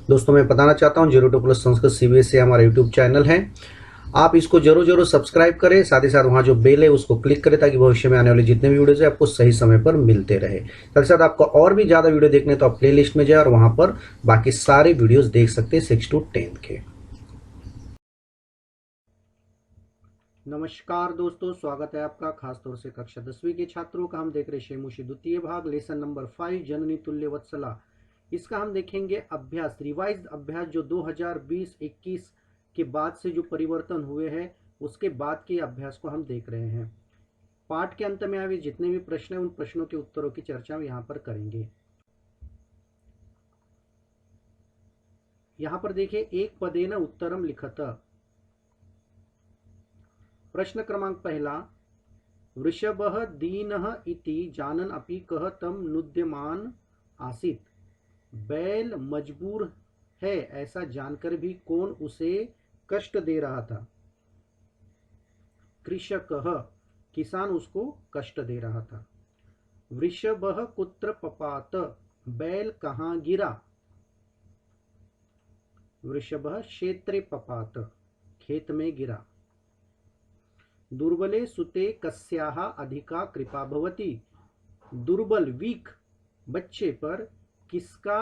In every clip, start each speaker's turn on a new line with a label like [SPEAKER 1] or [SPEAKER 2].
[SPEAKER 1] दोस्तों मैं बताना चाहता हूँ 02+ संस्कृत CBSE हमारा यूट्यूब चैनल है। आप इसको जरूर सब्सक्राइब करें, साथ ही साथ वहाँ जो बेल है उसको क्लिक करें ताकि भविष्य में आने वाले जितने भी वीडियोज है आपको सही समय पर मिलते रहे। साथ ही साथ आपको और भी ज़्यादा वीडियो देखने तो आप प्ले लिस्ट में जाए और वहाँ पर बाकी सारे वीडियोज देख सकते हैं 6 to 10 के। नमस्कार दोस्तों, स्वागत है आपका खास तौर से कक्षा 10वीं के छात्रों का। हम देख रहे शेमुषी द्वितीय भाग लेसन नंबर 5 जननी तुल्य वत्सला। इसका हम देखेंगे अभ्यास, रिवाइज्ड अभ्यास जो 2020-21 के बाद से जो परिवर्तन हुए हैं उसके बाद के अभ्यास को हम देख रहे हैं। पाठ के अंत में आए जितने भी प्रश्न हैं उन प्रश्नों के उत्तरों की चर्चा हम यहाँ पर करेंगे। यहाँ पर देखिए, एक पदेन उत्तरम लिखत। प्रश्न क्रमांक पहला, वृषभः दीनः इति जानन अपि कः तम नुद्यमान आसीत्। बैल मजबूर है ऐसा जानकर भी कौन उसे कष्ट दे रहा था। कृषकः, किसान उसको कष्ट दे रहा था। वृषभः कुत्र पपात, बैल कहाँ गिरा। वृषभः क्षेत्रे पपात, खेत में गिरा। दुर्बले सुते कस्याः अधिका कृपा भवति। दुर्बल वीक बच्चे पर किसका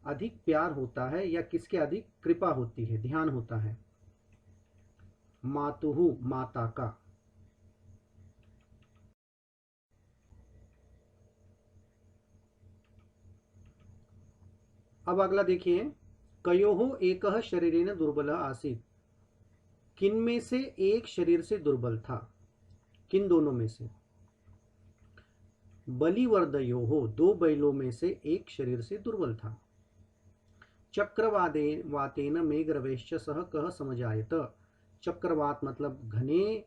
[SPEAKER 1] अधिक प्यार होता है या किसके अधिक कृपा होती है, ध्यान होता है। मातुहु, माता का। अब अगला देखिए, कयोः एकः शरीरेण दुर्बलः आसीत्। किन में से एक शरीर से दुर्बल था, किन दोनों में से। बलिवर्दयोः, दो बैलों में से एक शरीर से दुर्बल था। चक्रवातेन मेघरवेश्च सह कः समजायत। चक्रवात मतलब घने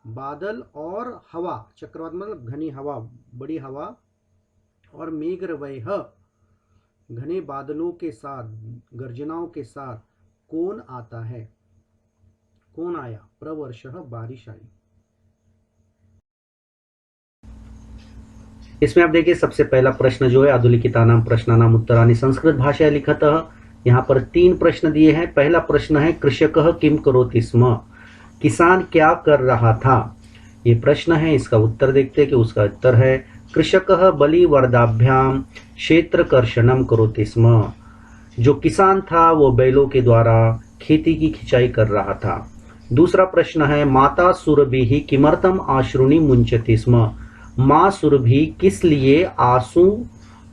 [SPEAKER 1] बादल और हवा, चक्रवात मतलब घनी हवा, बड़ी हवा, और मेघरवैः घने बादलों के साथ, गर्जनाओं के साथ कौन आता है, कौन आया। प्रवर्षः, बारिश आई। इसमें आप देखिए सबसे पहला प्रश्न जो है, अधोलिखितानां प्रश्नानां उत्तराणि संस्कृत भाषया लिखतः। यहाँ पर 3 प्रश्न दिए हैं। पहला प्रश्न है, कृषकः किम करोति स्म, किसान क्या कर रहा था। ये प्रश्न है, इसका उत्तर देखते हैं कि उसका उत्तर है, कृषकः बलिवर्दाभ्याम क्षेत्रकर्षणं करोति स्म। जो किसान था वो बैलों के द्वारा खेती की खिंचाई कर रहा था। दूसरा प्रश्न है, माता सुरभिः किमर्थम आश्रुणि मुंचति स्म। माँ सुरभि किस लिए आंसू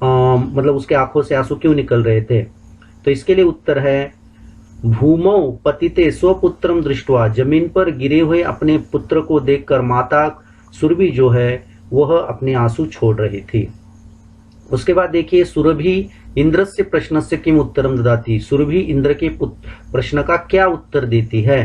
[SPEAKER 1] मतलब उसके आंखों से आंसू क्यों निकल रहे थे। तो इसके लिए उत्तर है, भूमौ पतिते स्वपुत्रम दृष्ट्वा, जमीन पर गिरे हुए अपने पुत्र को देखकर माता सुरभि जो है वह अपने आंसू छोड़ रही थी। उसके बाद देखिए, सुरभि इंद्रस्य प्रश्नस्य किम उत्तरम ददाति। सुरभि इंद्र के प्रश्न का क्या उत्तर देती है।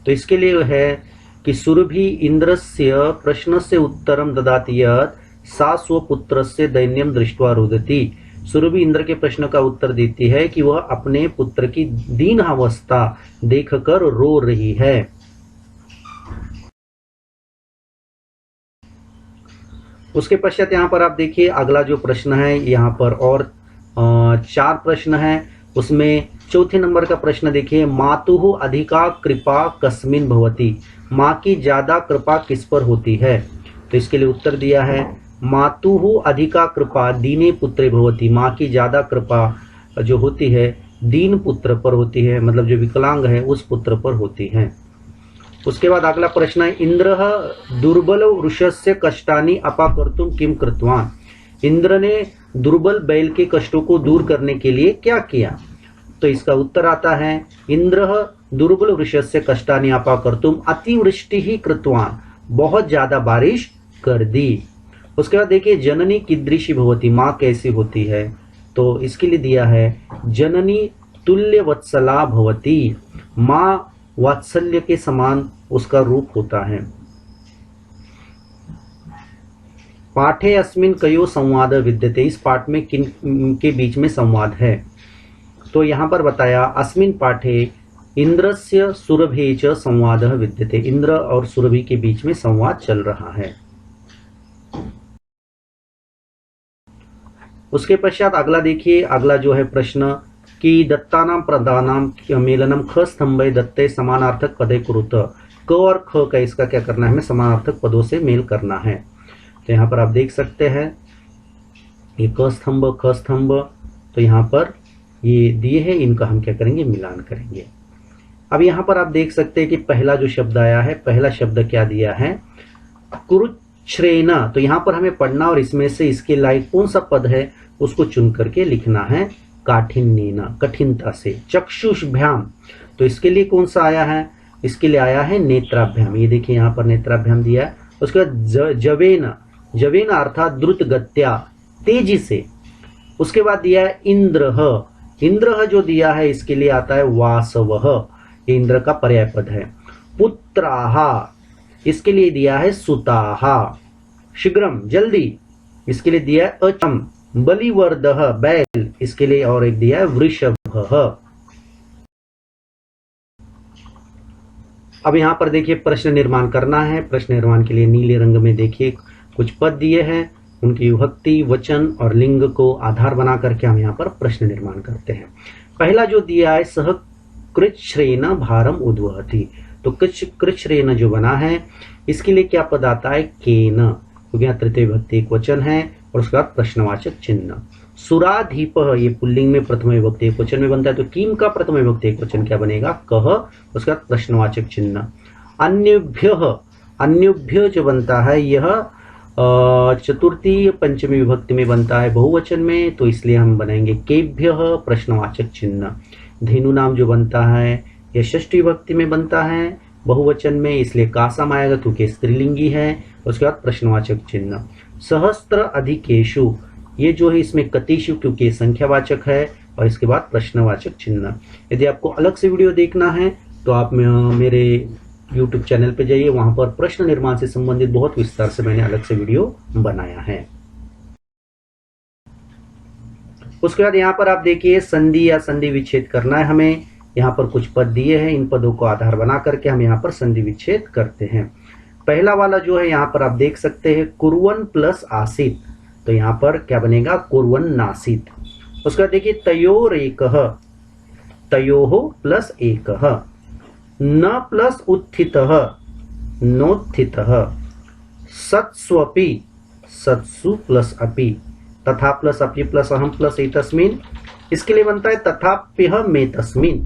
[SPEAKER 1] तो इसके लिए है कि सुरभि इंद्रस्य प्रश्नस्य उत्तरम ददाति यत् सा स्वपुत्रस्य दैन्यम दृष्ट्वा रुदति। सुरभि इंद्र के प्रश्न का उत्तर देती है कि वह अपने पुत्र की दीन अवस्था देखकर रो रही है। उसके पश्चात यहाँ पर आप देखिए अगला जो प्रश्न है, यहाँ पर और 4 प्रश्न है। उसमें चौथे नंबर का प्रश्न देखिए, मातुः अधिका कृपा कस्मिन् भवति। माँ की ज्यादा कृपा किस पर होती है। तो इसके लिए उत्तर दिया है, मातुः अधिका कृपा दीने पुत्रे भवति। माँ की ज्यादा कृपा जो होती है दीन पुत्र पर होती है, मतलब जो विकलांग है उस पुत्र पर होती है। उसके बाद अगला प्रश्न है, इंद्रः दुर्बल वृषस्य कष्टानि अपाकर्तुं किम कृतवान्। इंद्र ने दुर्बल बैल के कष्टों को दूर करने के लिए क्या किया। तो इसका उत्तर आता है, इंद्रः दुर्बल वृषस्य कष्टानि अपाकर्तुं अतिवृष्टिः कृतवान्। बहुत ज्यादा बारिश कर दी। उसके बाद देखिए, जननी कीदृशी भवति, माँ कैसी होती है। तो इसके लिए दिया है, जननी तुल्य वत्सला भवति। माँ वात्सल्य के समान उसका रूप होता है। पाठे अस्मिन् कयो संवाद विद्यते। इस पाठ में किन के बीच में संवाद है। तो यहाँ पर बताया, अस्मिन् पाठे इंद्रस्य सुरभि च संवादः विद्यते। इंद्र और सुरभि के बीच में संवाद चल रहा है। उसके पश्चात अगला देखिए, अगला जो है प्रश्न, कि दत्तानाम प्रदानाम मेलनम ख स्तंभे दत्ते समानार्थक पदे कुरुत। क और ख का इसका क्या करना है, हमें समानार्थक पदों से मेल करना है। तो यहाँ पर आप देख सकते हैं ये क स्तंभ ख स्तंभ, तो यहाँ पर ये दिए हैं, इनका हम क्या करेंगे, मिलान करेंगे। अब यहाँ पर आप देख सकते हैं कि पहला जो शब्द आया है, पहला शब्द क्या दिया है, कुरुच्छ्रेण। तो यहाँ पर हमें पढ़ना और इसमें से इसके लायक कौन सा पद है उसको चुन करके लिखना है, काठिन्येन, कठिनता से। चक्षुषभ्याम, तो इसके लिए कौन सा आया है, इसके लिए आया है नेत्राभ्याम। ये देखिए यहाँ पर नेत्राभ्याम दिया है। उसके बाद जवेन, जवेन अर्थात द्रुत गत्या, तेजी से। उसके बाद दिया है इंद्रह, इंद्रह जो दिया है इसके लिए आता है वासवः, ये इंद्र का पर्याय पद है। पुत्राहा, इसके लिए दिया है सुताहा। शीघ्रम, जल्दी, इसके लिए दिया है अचम। बलिवर्दः, बैल, इसके लिए और एक दिया है वृषभः। अब यहां पर देखिए प्रश्न निर्माण करना है। प्रश्न निर्माण के लिए नीले रंग में देखिए कुछ पद दिए हैं, उनकी विभक्ति, वचन और लिंग को आधार बना करके हम यहाँ पर प्रश्न निर्माण करते हैं। पहला जो दिया है सह कृच्छ्रेण भारम उद्वहति, तो कृच्छ्रेण जो बना है इसके लिए क्या पद आता है, केन, क्योंकि यहाँ तृतीय विभक्ति एक वचन है और उसके बाद प्रश्नवाचक चिन्ह। सुराधीप, ये पुल्लिंग में प्रथम विभक्ति एक वचन में बनता है, तो किम का प्रथम विभक्ति एक वचन क्या बनेगा, कह, उसके बाद प्रश्नवाचक चिन्ह। अन्यभ्य, अन्यभ्य जो बनता है यह चतुर्थी पंचमी विभक्ति में बनता है बहुवचन में, तो इसलिए हम बनाएंगे केभ्य प्रश्नवाचक चिन्ह। धेनु नाम जो बनता है यह षष्ठी विभक्ति में बनता है बहुवचन में, इसलिए कासम आएगा क्योंकि स्त्रीलिंगी है, उसके बाद प्रश्नवाचक चिन्ह। सहस्त्र अधिकेशु, ये जो है इसमें कतिशु क्योंकि संख्यावाचक है, और इसके बाद प्रश्नवाचक चिन्ह। यदि आपको अलग से वीडियो देखना है तो आप मेरे YouTube चैनल पे जाइए, वहां पर प्रश्न निर्माण से संबंधित बहुत विस्तार से मैंने अलग से वीडियो बनाया है। उसके बाद यहाँ पर आप देखिए संधि या संधि विच्छेद करना है हमें। यहाँ पर कुछ पद दिए हैं, इन पदों को आधार बना करके हम यहाँ पर संधि विच्छेद करते हैं। पहला वाला जो है यहाँ पर आप देख सकते हैं कुर्वन् प्लस आसीत, तो यहाँ पर क्या बनेगा, कुर्वन् नासीत। उसके बाद देखिए तयोरेकः, तयोः प्लस एकः। न प्लस उत्थितः, नोत्थितः। सत्स्वपि, सत्सु प्लस अपि। तथा प्लस अपि प्लस अहम प्लस एतस्मिन्, इसके लिए बनता है तथाप्यः मेतस्मिन्।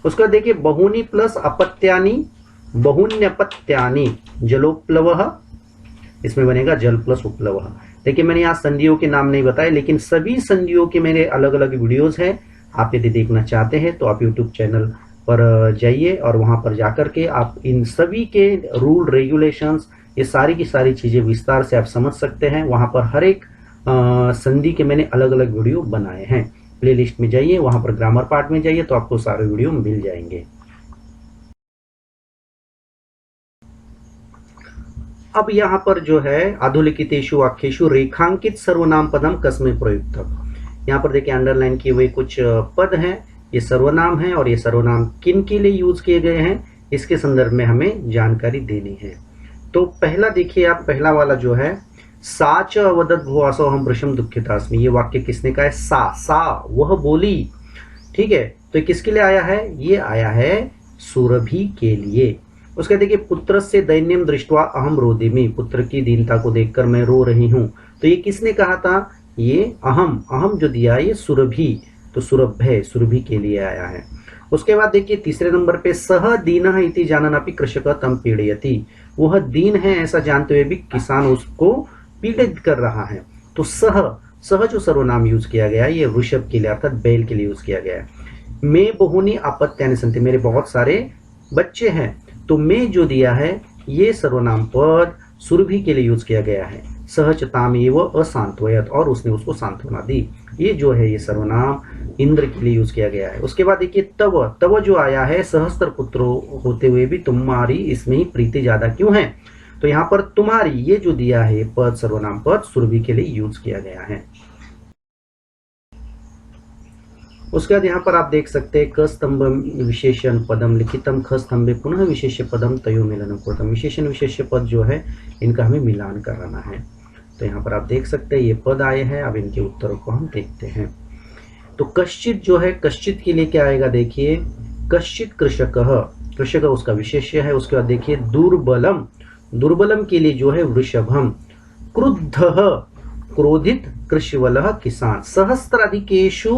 [SPEAKER 1] उसका देखिए बहुनी प्लस अपत्यानि, बहुन्यपत्यानि। जलोप्लवः, इसमें बनेगा जल प्लस उपलवः। देखिए मैंने यहाँ संधियों के नाम नहीं बताए, लेकिन सभी संधियों के मेरे अलग अलग वीडियोस हैं। आप यदि देखना चाहते हैं तो आप YouTube चैनल पर जाइए और वहां पर जाकर के आप इन सभी के रूल रेगुलेशंस, ये सारी की सारी चीजें विस्तार से आप समझ सकते हैं। वहां पर हर एक संधि के मैंने अलग अलग वीडियो बनाए हैं। प्लेलिस्ट में जाइए, वहां पर ग्रामर पार्ट में जाइए तो आपको सारे वीडियो मिल जाएंगे। अब यहाँ पर जो है अधोलिखितेषु वाक्येषु रेखांकित सर्वनाम पदम कस्मै प्रयुक्तम्, यहाँ पर देखिए अंडरलाइन किए हुए कुछ पद हैं, ये सर्वनाम है और ये सर्वनाम किन के लिए यूज किए गए हैं इसके संदर्भ में हमें जानकारी देनी है। तो पहला देखिए आप, पहला वाला जो है सा च अवदत् भुवासो अहम वृषं दुःखितास्मि, ये वाक्य किसने कहा है, सा वह बोली। ठीक है, तो ये किसके लिए आया है, ये आया है सुरभि के लिए। उसके देखिए पुत्रस्य दैन्यम दृष्ट्वा अहम रोदिमि, पुत्र की दीनता को देखकर मैं रो रही हूं, तो ये किसने कहा था, ये अहम, अहम जो दिया ये सुरभि, तो सुरभ्य, सुरभि के लिए आया है। उसके बाद देखिए तीसरे नंबर पे सह दीनः इति जानन्नपि कृषकः तं पीडयति, वह दीन है ऐसा जानते हुए भी किसान उसको पीड़ित कर रहा है। तो सह, सह जो सर्वनाम यूज किया गया है ये वृषभ के लिए अर्थात बैल के लिए यूज किया गया है। मैं बहुनी अपत्यानि सन्ति, मेरे बहुत सारे बच्चे हैं, तो मैं जो दिया है ये सर्वनाम पद सुरभि के लिए यूज किया गया है। सहचतामेव असांत्वयत्, और उसने उसको सांत्वना दी, ये जो है ये सर्वनाम इंद्र के लिए यूज किया गया है। उसके बाद देखिए तव, तव जो आया है सहस्त्र पुत्र होते हुए भी तुम्हारी इसमें ही प्रीति ज्यादा क्यों है, तो यहाँ पर तुम्हारी ये जो दिया है पद सर्वनाम पद सुरभि के लिए यूज किया गया है। उसके बाद यहाँ पर आप देख सकते हैं क स्तंभ विशेषण पदम लिखितम ख स्तंभे पुनः विशेष्य पदम तयो मिलनम कृतम, विशेषण विशेष्य पद जो है इनका हमें मिलान कराना है। तो यहाँ पर आप देख सकते हैं ये पद आए हैं, अब इनके उत्तरों को हम देखते हैं। तो कश्चित जो है, कश्चित के लिए क्या आएगा देखिए, कश्चित कृषकः, कृषक उसका विशेष्य है। उसके बाद देखिए दुर्बलम, दुर्बलम के लिए जो है वृषभम। क्रुद्धः, क्रोधित, कृषिवलः किसान। सहस्त्राधिकेषु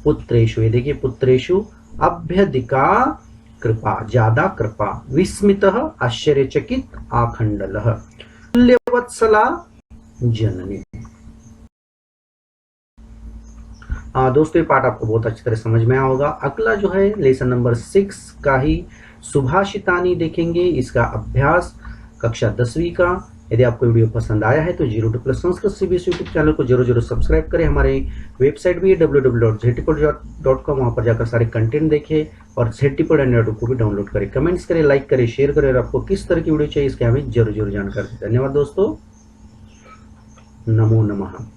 [SPEAKER 1] पुत्रेषु, ये देखिए पुत्रेषु, अभ्यधिका कृपा, ज्यादा कृपा। विस्मितः, आश्चर्यचकित, आखंडलः। तुल्यवत्सला जननी। दोस्तों ये पाठ आपको बहुत अच्छी तरह समझ में आया होगा। अगला जो है लेसन नंबर 6 का ही सुभाषितानी देखेंगे, इसका अभ्यास कक्षा 10वीं का। यदि आपको वीडियो पसंद आया है तो 0-2 संस्कृत CBSE यूट्यूब चैनल को जरूर सब्सक्राइब करें। हमारे वेबसाइट भी है www.ztpod.com, वहां पर जाकर सारे कंटेंट देखें और ZTPod एंड्रॉइड को भी डाउनलोड करें। कमेंट्स करें, लाइक करें, शेयर करें और आपको किस तरह की वीडियो चाहिए इसके हमें जरूर जानकारी दें। धन्यवाद दोस्तों, नमो नमः।